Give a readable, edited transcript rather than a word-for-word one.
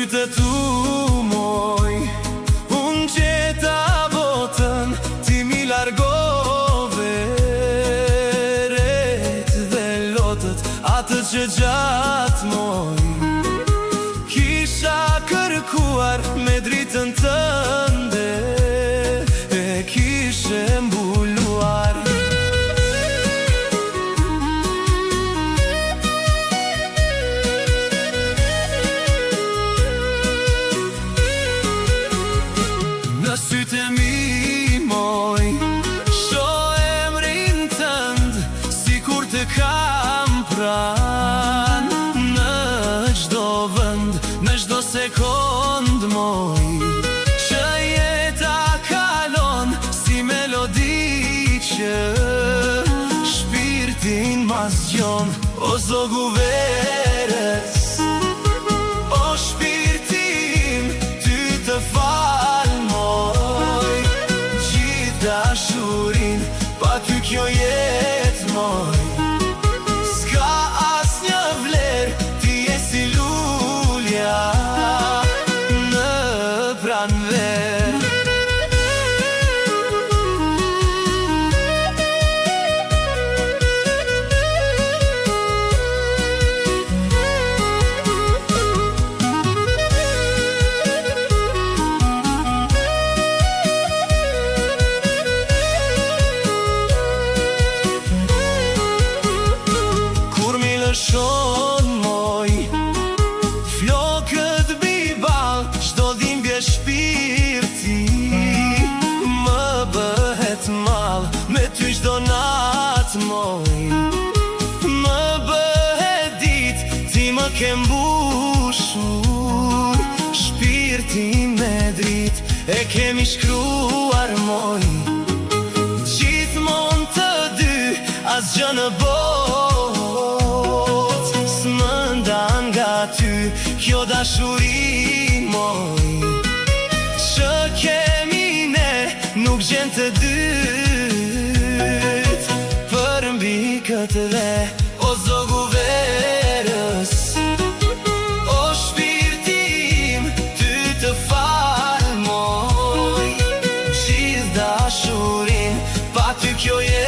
të tu moj, unë qeta botën, ti mi largove ret dhe lotët, atë që gjatë moj kisha kërkuar me dritën tënde, e kishe mbuluar. Në sytë e mi moj, shoh emrin tënd, sikur të kam pran, në çdo vend, në çdo sekond moj, që jeta kalon si melodi që shpirtin ma zgjon. O zogu verës, o shpirtin, ty të fal moj, gjithë dashurin, pa ty kjo jetë moj s'ka as një vler, ti je si lulja në pranver. Shon moj, flokët bibal, çdo dhimbje shpirti më bëhet mall, me ty çdo natë moj më bëhet dit, ti më ke mbushur shpirtin me drit, e kemi shkruar moj gjithmon të dy, asgjë në botë ty, kjo dashuri moj që kemi ne, nuk gjen të dyt për mbi këtë dhe. O zogu verës, o shpirtim, ty të fal moj, gjithë dashurin, pa ty kjo jetë